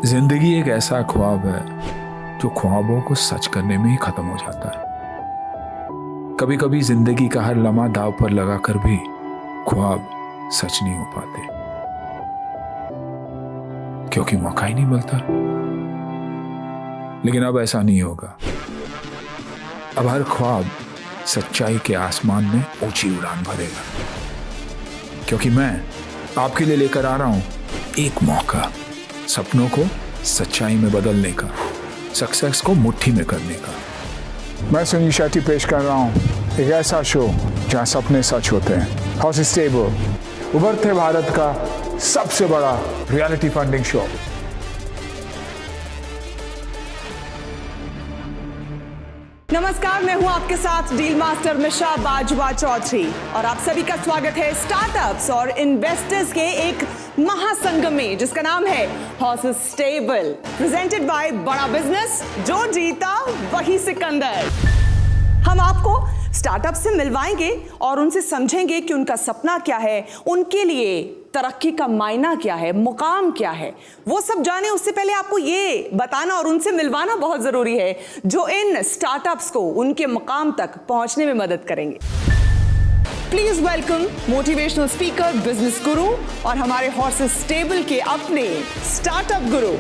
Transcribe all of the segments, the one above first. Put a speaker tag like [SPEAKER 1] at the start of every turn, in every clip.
[SPEAKER 1] जिंदगी एक ऐसा ख्वाब है जो ख्वाबों को सच करने में ही खत्म हो जाता है। कभी कभी जिंदगी का हर लम्हा दाव पर लगाकर भी ख्वाब सच नहीं हो पाते, क्योंकि मौका ही नहीं मिलता। लेकिन अब ऐसा नहीं होगा। अब हर ख्वाब सच्चाई के आसमान में ऊंची उड़ान भरेगा, क्योंकि मैं आपके लिए लेकर आ रहा हूं एक मौका, सपनों को सच्चाई में बदलने का, सक्सेस को मुट्ठी में करने का। मैं सुनील शेट्टी पेश कर रहा हूं एक ऐसा शो जहां सपने सच होते हैं। हाउस स्टेबल, उभरते भारत का सबसे बड़ा रियलिटी फंडिंग शो।
[SPEAKER 2] नमस्कार, मैं हूं आपके साथ डील मास्टर मिशा बाजवा चौधरी और आप सभी का स्वागत है स्टार्टअप्स और इन्वेस्टर्स के एक महासंगम में जिसका नाम है हाउस स्टेबल, प्रेजेंटेड बाय बड़ा बिजनेस। जो जीता वही सिकंदर। हम आपको स्टार्टअप से मिलवाएंगे और उनसे समझेंगे कि उनका सपना क्या है, उनके लिए तरक्की का मायना क्या है, मुकाम क्या है, वो सब जाने। उससे पहले आपको ये बताना और उनसे मिलवाना बहुत जरूरी है जो इन स्टार्टअप्स को उनके मुकाम तक पहुंचने में मदद करेंगे। Please welcome motivational speaker, business गुरु और हमारे हॉर्सेस स्टेबल के अपने startup Guru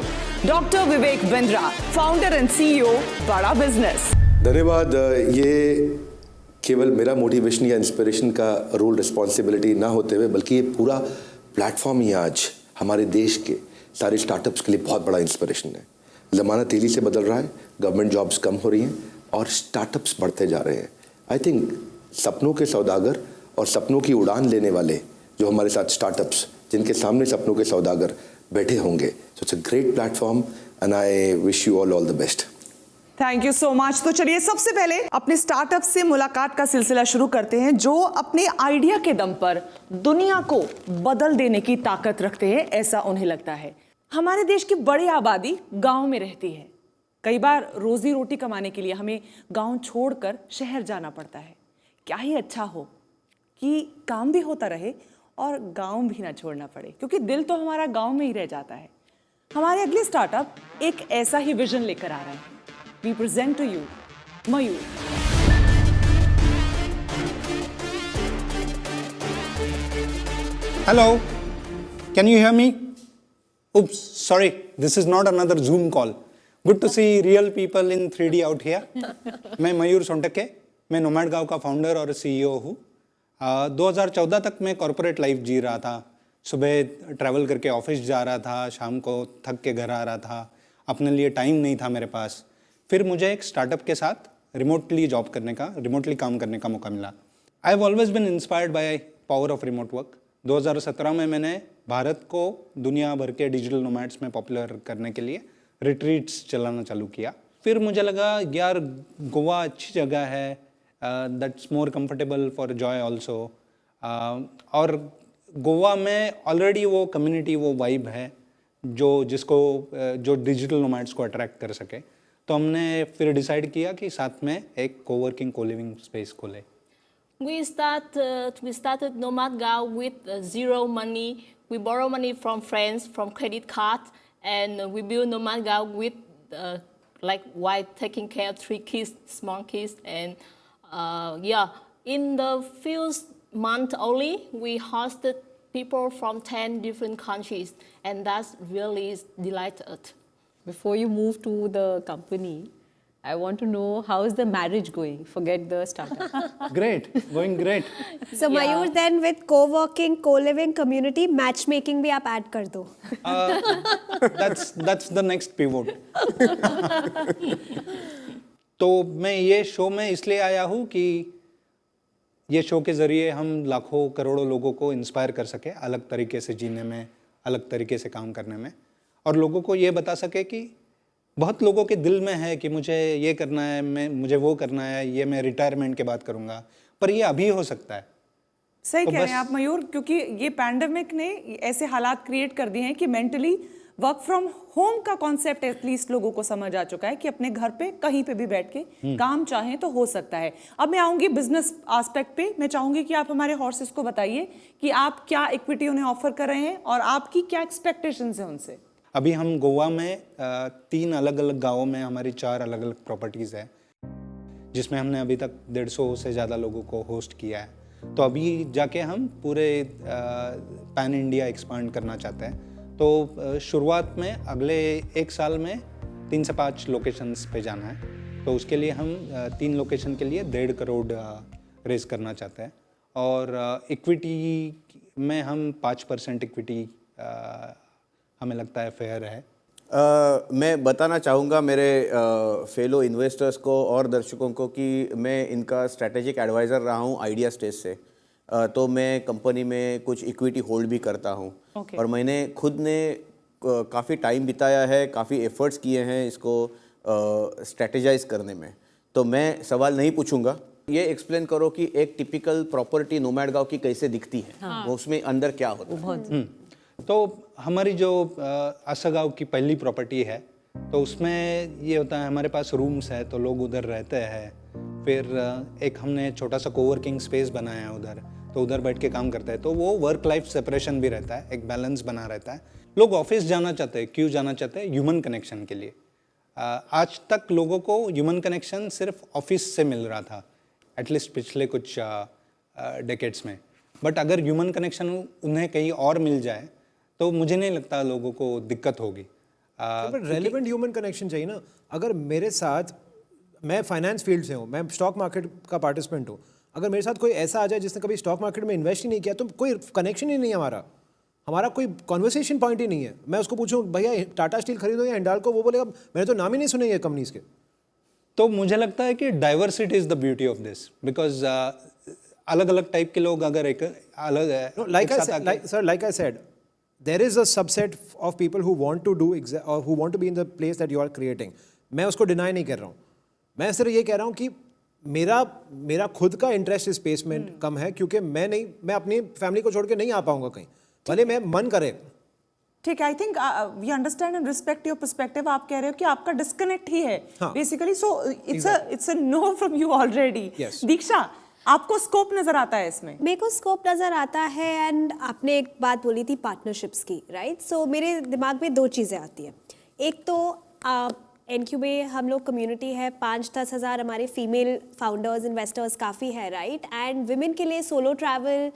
[SPEAKER 2] doctor Vivek Bindra, founder and CEO बड़ा बिजनेस।
[SPEAKER 3] धन्यवाद। ये केवल मेरा मोटिवेशन या इंस्पिरेशन का रोल रिस्पॉन्सिबिलिटी ना होते हुए, बल्कि ये पूरा प्लेटफॉर्म ही आज हमारे देश के सारे स्टार्टअप्स के लिए बहुत बड़ा इंस्पिरेशन है। ज़माना तेज़ी से बदल रहा है, गवर्नमेंट जॉब्स कम हो रही हैं और स्टार्टअप्स बढ़ते जा रहे हैं। आई थिंक सपनों के सौदागर और सपनों की उड़ान लेने वाले जो हमारे साथ स्टार्टअप्स, जिनके सामने सपनों के सौदागर बैठे होंगे, सो it's a great platform and I wish you all the best.
[SPEAKER 2] Thank you so much. तो चलिए सबसे पहले अपने स्टार्टअप से मुलाकात का सिलसिला शुरू करते हैं जो अपने आइडिया के दम पर दुनिया को बदल देने की ताकत रखते हैं, ऐसा उन्हें लगता है। हमारे देश की बड़ी आबादी गांव में रहती है। कई बार रोजी रोटी कमाने के लिए हमें गांव छोड़कर शहर जाना पड़ता है। क्या ही अच्छा हो कि काम भी होता रहे और गांव भी ना छोड़ना पड़े, क्योंकि दिल तो हमारा गांव में ही रह जाता है। हमारे अगले स्टार्टअप एक ऐसा ही विजन लेकर आ रहे हैं। We present to you Mayur.
[SPEAKER 4] Hello, can you hear me? Oops, sorry, this is not another Zoom call. Good to see real people in 3D out here. मैं मयूर सोनटके, मैं नोमैड गाँव का फाउंडर और सीईओ हूँ। 2014 तक मैं कॉर्पोरेट लाइफ जी रहा था। सुबह ट्रैवल करके ऑफिस जा रहा था, शाम को थक के घर आ रहा था। अपने लिए टाइम नहीं था मेरे पास। फिर मुझे एक स्टार्टअप के साथ रिमोटली काम करने का मौका मिला। I have always been inspired by power of remote work. 2017 में मैंने भारत को दुनिया भर के डिजिटल नोमैड्स में पॉपुलर करने के लिए रिट्रीट्स चलाना चालू किया। फिर मुझे लगा यार गोवा अच्छी जगह है, that's more comfortable for Joy also. और गोवा में ऑलरेडी वो कम्युनिटी, वो वाइब है जो डिजिटल नोमैड्स को अट्रैक्ट कर सके। तो हमने फिर डिसाइड किया कि साथ में एक कोवर्किंग कोलिविंग स्पेस खोले।
[SPEAKER 5] We started Nomad Gao with zero money. We borrow money from friends, from credit card, and we build Nomad Gao with while taking care of 3 kids, small kids, and in the few months only we hosted people from 10 different countries, and that's really delighted.
[SPEAKER 6] Before you move to the company, I want to know how is the marriage going? Forget the startup.
[SPEAKER 4] Great, going great.
[SPEAKER 7] So Mayur, then with co-working, co-living community, matchmaking भी आप add कर दो.
[SPEAKER 4] That's the next pivot. तो मैं ये show में इसलिए आया हूँ कि ये शो के ज़रिए हम लाखों करोड़ों लोगों को इंस्पायर कर सके, अलग तरीके से जीने में, अलग तरीके से काम करने में, और लोगों को ये बता सके कि बहुत लोगों के दिल में है कि मुझे ये करना है, मुझे वो करना है, ये मैं रिटायरमेंट के बाद करूँगा, पर ये अभी हो सकता है।
[SPEAKER 2] सही कह रहे हैं आप मयूर, क्योंकि ये पैंडेमिक ने ऐसे हालात क्रिएट कर दिए हैं कि मेंटली वर्क फ्रॉम होम का कॉन्सेप्ट एटलीस्ट लोगों को समझ आ चुका है कि अपने घर पे कहीं पे भी बैठ के काम चाहें तो हो सकता है। अब मैं आऊंगी बिजनेस एस्पेक्ट पे। मैं चाहूंगी कि आप हमारे हॉर्सेस को बताइए कि आप क्या इक्विटी उन्हें ऑफर कर रहे हैं और आपकी क्या एक्सपेक्टेशंस हैं उनसे।
[SPEAKER 4] अभी हम गोवा में 3 अलग अलग गाँवों में हमारी 4 अलग अलग प्रॉपर्टीज़ है, जिसमें हमने अभी तक 150 से ज़्यादा लोगों को होस्ट किया है। तो अभी जाके हम पूरे पैन इंडिया एक्सपांड करना चाहते हैं। तो शुरुआत में अगले 1 साल में 3 से 5 लोकेशंस पे जाना है। तो उसके लिए हम 3 लोकेशन के लिए 1.5 करोड़ रेज करना चाहते हैं, और इक्विटी में हम 5% इक्विटी हमें लगता है फेयर है।
[SPEAKER 8] मैं बताना चाहूँगा मेरे फेलो इन्वेस्टर्स को और दर्शकों को कि मैं इनका स्ट्रैटेजिक एडवाइज़र रहा हूँ आइडिया स्टेज से। तो मैं कंपनी में कुछ इक्विटी होल्ड भी करता हूँ। और मैंने खुद ने काफ़ी टाइम बिताया है, काफ़ी एफर्ट्स किए हैं इसको स्ट्रैटेजाइज करने में। तो मैं सवाल नहीं पूछूंगा, ये एक्सप्लेन करो कि एक टिपिकल प्रॉपर्टी नोमैड गांव की कैसे दिखती है, वो उसमें अंदर क्या होता है।
[SPEAKER 4] तो हमारी जो आसागांव की पहली प्रॉपर्टी है, तो उसमें ये होता है हमारे पास रूम्स है तो लोग उधर रहते हैं। फिर एक हमने छोटा सा कोवर्किंग स्पेस बनाया है उधर, तो उधर बैठ के काम करते हैं। तो वो वर्क लाइफ सेपरेशन भी रहता है, एक बैलेंस बना रहता है। लोग ऑफिस जाना चाहते हैं, क्यों जाना चाहते हैं? ह्यूमन कनेक्शन के लिए। आज तक लोगों को ह्यूमन कनेक्शन सिर्फ ऑफिस से मिल रहा था, एटलीस्ट पिछले कुछ डेकेड्स में। बट अगर ह्यूमन कनेक्शन उन्हें कहीं और मिल जाए तो मुझे नहीं लगता लोगों को दिक्कत होगी।
[SPEAKER 9] बट रेलिवेंट ह्यूमन कनेक्शन चाहिए ना। अगर मेरे साथ, मैं फाइनेंस फील्ड से हूँ, मैं स्टॉक मार्केट का पार्टिसिपेंट हूँ, अगर मेरे साथ कोई ऐसा आ जाए जिसने कभी स्टॉक मार्केट में इन्वेस्ट ही नहीं किया, तो कोई कनेक्शन ही नहीं है हमारा कोई कॉन्वर्सेशन पॉइंट ही नहीं है। मैं उसको पूछूं भैया टाटा स्टील खरीदो या हिंडाल्को, वो बोलेगा मैंने तो नाम ही नहीं सुने ये कंपनीज के।
[SPEAKER 4] तो मुझे लगता है कि diversity is the beauty of this, because अलग अलग टाइप के लोग अगर एक अलग है,
[SPEAKER 9] like I said, there is a subset of people who want to do or who want to be in the place that you are creating. मैं उसको डिनाई नहीं कर रहा हूँ, मैं सिर्फ ये कह रहा हूँ कि मेरा खुद का इंटरेस्ट इस स्पेस में कम है, क्योंकि मैं अपनी फैमिली को छोड़ के नहीं आ पाऊंगा कहीं, भले मैं मन करे।
[SPEAKER 2] ठीक है, I think we understand and respect your perspective. आप कह रहे हो कि आपका डिस्कनेक्ट ही है basically, so it's a no from you already. Diksha, आपको स्कोप नजर आता है इसमें?
[SPEAKER 7] मेरे को स्कोप नज़र आता है, एंड आपने एक बात बोली थी पार्टनरशिप्स की, राइट? सो मेरे दिमाग में 2 चीज़ें आती हैं। एक तो NQ में हम लोग कम्युनिटी है, 5-10 हज़ार हमारे फीमेल फाउंडर्स इन्वेस्टर्स काफ़ी है, राइट? एंड विमेन के लिए सोलो ट्रैवल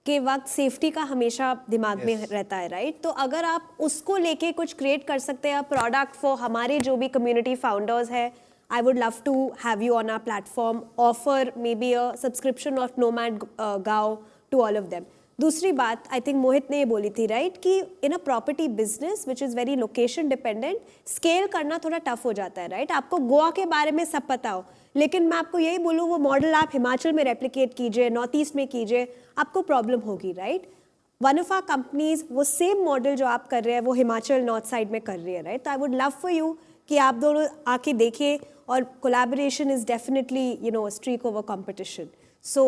[SPEAKER 7] के वक्त सेफ्टी का हमेशा दिमाग में रहता है, राइट? तो अगर आप उसको लेके कुछ क्रिएट कर सकते हैं प्रोडक्ट फॉर हमारे जो भी कम्युनिटी फाउंडर्स है, I would love to have you on our platform, offer maybe a subscription of Nomad Gao to all of them. दूसरी बात आई थिंक मोहित ने ये बोली थी, राइट, कि इन a property business which is very location dependent, scale करना थोड़ा tough हो जाता है, राइट? आपको गोवा के बारे में सब पता हो, लेकिन मैं आपको यही बोलूँ वो मॉडल आप हिमाचल में रेप्लिकेट कीजिए, नॉर्थ ईस्ट में कीजिए, आपको प्रॉब्लम होगी, right? One of our companies वो सेम मॉडल जो आप कर रहे हैं वो हिमाचल नॉर्थ साइड में कर रही है, राइट? तो I would love for you कि आप दोनों आके देखिए, और collaboration is definitely streak over competition. So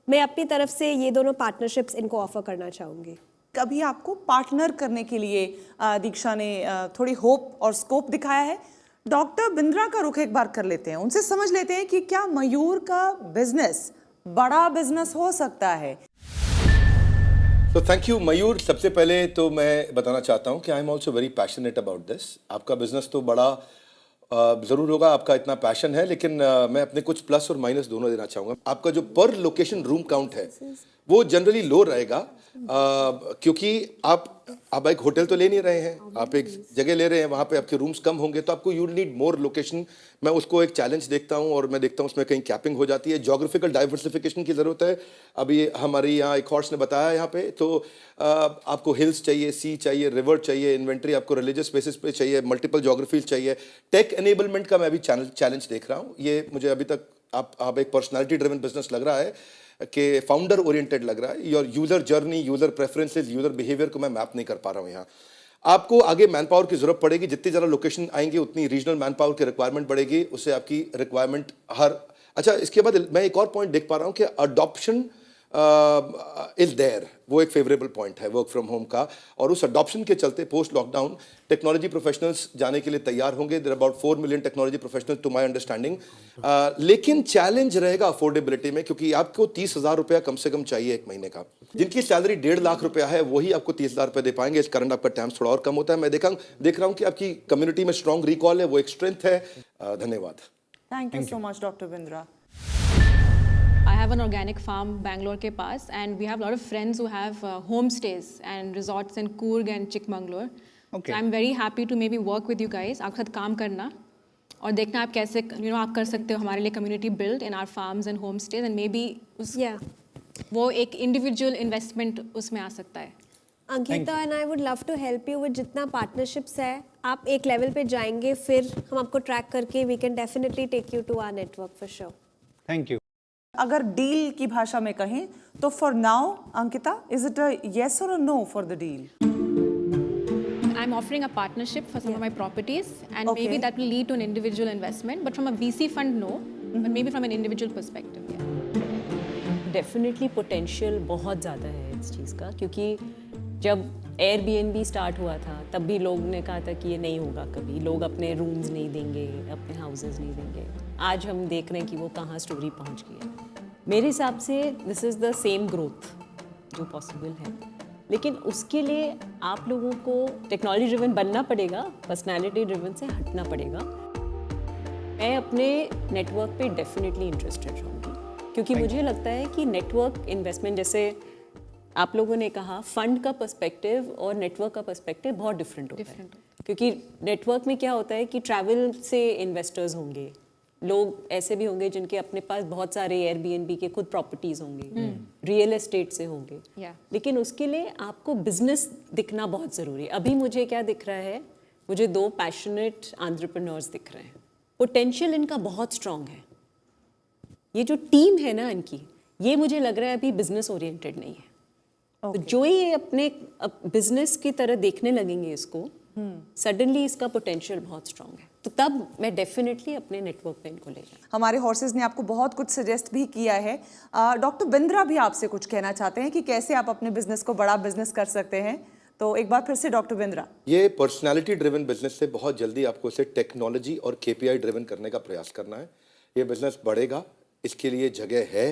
[SPEAKER 7] मैं अपनी तरफ से ये दोनों पार्टनरशिप्स इनको ऑफर करना चाहूँगी।
[SPEAKER 2] कभी आपको पार्टनर करने के लिए दीक्षा ने थोड़ी होप और स्कोप दिखाया है। डॉक्टर बिंद्रा का रुख एक बार कर लेते हैं, उनसे समझ लेते हैं कि क्या मयूर का बिजनेस बड़ा बिजनेस हो सकता है।
[SPEAKER 3] तो थैंक यू मयूर। सबसे पहले तो मैं बताना चाहता हूँ कि I am also very passionate about this. आपका बिजनेस तो बड़ा ज़रूर होगा, आपका इतना पैशन है, लेकिन मैं अपने कुछ प्लस और माइनस दोनों देना चाहूँगा। आपका जो पर लोकेशन रूम काउंट है वो जनरली लो रहेगा, क्योंकि आप एक होटल तो ले नहीं रहे हैं, आप एक जगह ले रहे हैं, वहाँ पे आपके रूम्स कम होंगे, तो आपको यू नीड मोर लोकेशन। मैं उसको एक चैलेंज देखता हूँ, और मैं देखता हूँ उसमें कहीं कैपिंग हो जाती है। जोग्राफिकल डाइवर्सिफिकेशन की ज़रूरत है। अभी हमारी यहाँ एक हॉर्स ने बताया यहाँ पे, तो आपको हिल्स चाहिए, सी चाहिए, रिवर चाहिए, इन्वेंट्री आपको रिलीजियस बेसिस पे चाहिए, मल्टीपल जोग्राफीज चाहिए। टेक एनेबलमेंट का मैं अभी चैलेंज देख रहा हूँ। ये मुझे अभी तक आप एक पर्सनैलिटी ड्रिवन बिजनेस लग रहा है कि फाउंडर ओरिएंटेड लग रहा है। Your user journey, user preferences, user behaviour को मैं मैप नहीं कर पा रहा हूँ यहाँ। आपको आगे मैन पावर की जरूरत पड़ेगी, जितनी ज़्यादा लोकेशन आएंगी उतनी रीजनल मैन पावर की रिक्वायरमेंट बढ़ेगी, उससे आपकी रिक्वायरमेंट अच्छा, इसके बाद मैं एक और पॉइंट देख पा रहा हूँ कि अडॉप्शन इज देयर, वो एक फेवरेबल पॉइंट है वर्क फ्रॉम होम का, और उस अडॉप्शन के चलते पोस्ट लॉकडाउन टेक्नोलॉजी प्रोफेशनल्स जाने के लिए तैयार होंगे. There about 4 million technology professionals to my understanding. लेकिन चैलेंज रहेगा अफोर्डेबिलिटी में, क्योंकि आपको 30,000 रुपया कम से कम चाहिए एक महीने का. जिनकी सैलरी 1.5 लाख रुपया है वही आपको 30,000 रुपये दे पाएंगे. इस करंट आपका टैम्स थोड़ा और कम होता है. मैं देख रहा हूँ कि आपकी कम्युनिटी में स्ट्रॉन्ग रिकॉल है, वो एक स्ट्रेंथ है. धन्यवाद.
[SPEAKER 2] Thank you so much doctor Bindra.
[SPEAKER 6] I have an organic farm Bangalore के पास, and we have a lot of friends who have homestays and resorts in Coorg and Chikmagalur.
[SPEAKER 4] Okay.
[SPEAKER 6] So I'm very happy to maybe work with you guys. आपके साथ काम करना और देखना आप कैसे आप कर सकते हो हमारे लिए community build in our farms and homestays, and maybe वो एक individual investment उसमें आ सकता है.
[SPEAKER 7] Ankita and I would love to help you with जितना पार्टनरशिप्स है. आप एक लेवल पे जाएंगे, फिर हम आपको ट्रैक करके we can definitely take you to our network for sure.
[SPEAKER 4] Thank you.
[SPEAKER 2] अगर डील की भाषा में कहें तो for now Ankita, is it a yes और a no for the deal?
[SPEAKER 6] I'm offering a partnership for some of my properties, and
[SPEAKER 2] Okay.
[SPEAKER 6] maybe that will lead to an individual investment, but from a VC fund, no, but maybe from an individual perspective, yeah.
[SPEAKER 10] Definitely potential बहुत ज़्यादा है इस चीज़ का, क्योंकि जब Airbnb start हुआ था तब भी लोग ने कहा था कि ये नहीं होगा कभी, लोग अपने रूम्स नहीं देंगे, अपने हाउसेस नहीं देंगे. आज हम देख रहे हैं कि वो कहाँ स्टोरी पहुँच गई है. मेरे हिसाब से this is the same growth जो पॉसिबल है, लेकिन उसके लिए आप लोगों को टेक्नोलॉजी ड्रिवन बनना पड़ेगा, पर्सनैलिटी ड्रिवन से हटना पड़ेगा. मैं अपने नेटवर्क पे डेफिनेटली इंटरेस्टेड रहूँगी, क्योंकि मुझे लगता है कि नेटवर्क इन्वेस्टमेंट, जैसे आप लोगों ने कहा, फंड का पर्सपेक्टिव और नेटवर्क का पर्सपेक्टिव बहुत डिफरेंट होता है. क्योंकि नेटवर्क में क्या होता है कि ट्रैवल से इन्वेस्टर्स होंगे, लोग ऐसे भी होंगे जिनके अपने पास बहुत सारे एयरबीएनबी के खुद प्रॉपर्टीज होंगे, रियल एस्टेट से होंगे. लेकिन उसके लिए आपको बिजनेस दिखना बहुत ज़रूरी है. अभी मुझे क्या दिख रहा है, मुझे 2 पैशनेट एंटरप्रेन्योर्स दिख रहे हैं. पोटेंशियल इनका बहुत स्ट्रॉन्ग है. ये जो टीम है ना इनकी, ये मुझे लग रहा है अभी बिजनेस ओरिएंटेड नहीं है. तो जो ये अपने बिजनेस की तरह देखने लगेंगे इसको, सडनली इसका पोटेंशियल बहुत स्ट्रॉन्ग है. तो तब मैं डेफिनेटली अपने नेटवर्क पे इनको ले जाऊँ.
[SPEAKER 2] हमारे हॉर्सेस ने आपको बहुत कुछ सजेस्ट भी किया है. डॉक्टर बिंद्रा भी आपसे कुछ कहना चाहते हैं कि कैसे आप अपने बिजनेस को बड़ा बिजनेस कर सकते हैं. तो एक बार फिर से डॉक्टर बिंद्रा.
[SPEAKER 3] ये पर्सनालिटी ड्रिवन बिजनेस से बहुत जल्दी आपको इसे टेक्नोलॉजी और केपीआई ड्रिवन करने का प्रयास करना है. ये बिजनेस बढ़ेगा, इसके लिए जगह है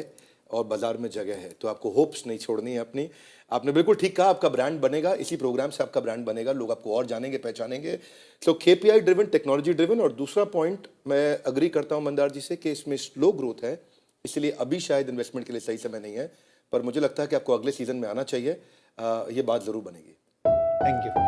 [SPEAKER 3] और बाजार में जगह है, तो आपको होप्स नहीं छोड़नी है अपनी. आपने बिल्कुल ठीक कहा, आपका ब्रांड बनेगा, इसी प्रोग्राम से आपका ब्रांड बनेगा, लोग आपको और जानेंगे, पहचानेंगे. तो केपीआई ड्रिवन, टेक्नोलॉजी ड्रिवन. और दूसरा पॉइंट मैं अग्री करता हूं मंदार जी से कि इसमें स्लो ग्रोथ है, इसलिए अभी शायद इन्वेस्टमेंट के लिए सही समय नहीं है, पर मुझे लगता है कि आपको अगले सीजन में आना चाहिए. ये बात जरूर बनेगी.
[SPEAKER 4] Thank you.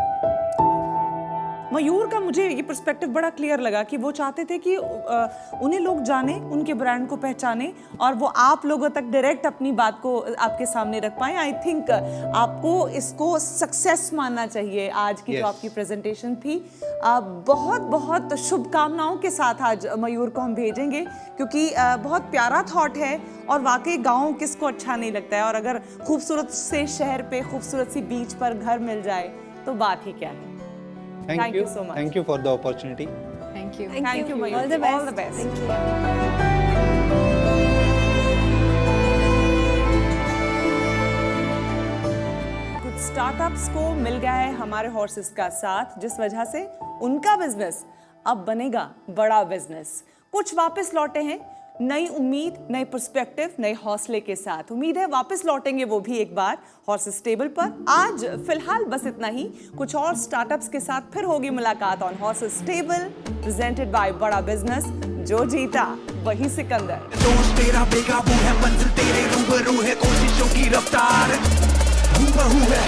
[SPEAKER 2] मयूर का मुझे ये पर्सपेक्टिव बड़ा क्लियर लगा कि वो चाहते थे कि उन्हें लोग जाने, उनके ब्रांड को पहचाने और वो आप लोगों तक डायरेक्ट अपनी बात को आपके सामने रख पाए. आई थिंक आपको इसको सक्सेस मानना चाहिए. आज की जो आपकी प्रेजेंटेशन थी, बहुत बहुत शुभकामनाओं के साथ आज मयूर को हम भेजेंगे, क्योंकि बहुत प्यारा थॉट है और वाकई गाँव किसको अच्छा नहीं लगता है. और अगर खूबसूरत से शहर पे खूबसूरत सी बीच पर घर मिल जाए तो बात ही क्या है.
[SPEAKER 4] Thank you
[SPEAKER 2] so much.
[SPEAKER 4] Thank you for the opportunity.
[SPEAKER 6] Thank you.
[SPEAKER 2] Thank you, Mayur.
[SPEAKER 7] All the best.
[SPEAKER 2] All the best.
[SPEAKER 7] Thank you.
[SPEAKER 2] कुछ स्टार्टअप्स को मिल गया है हमारे हॉर्सेस का साथ, जिस वजह से उनका बिजनेस अब बनेगा बड़ा बिजनेस. कुछ वापस लौटे हैं, नई उम्मीद, नए पर्सपेक्टिव, नए हौसले के साथ. उम्मीद है वापस लौटेंगे वो भी एक बार हॉर्सेस टेबल पर. आज फिलहाल बस इतना ही. कुछ और स्टार्टअप्स के साथ फिर होगी मुलाकात on horses table, presented by बड़ा बिजनेस. जो जीता वही सिकंदर.
[SPEAKER 11] दोस्त तेरा बेकाबू है, मंजिल तेरे रूबरू है, कोशिशों की रफ्तार हूबहू है.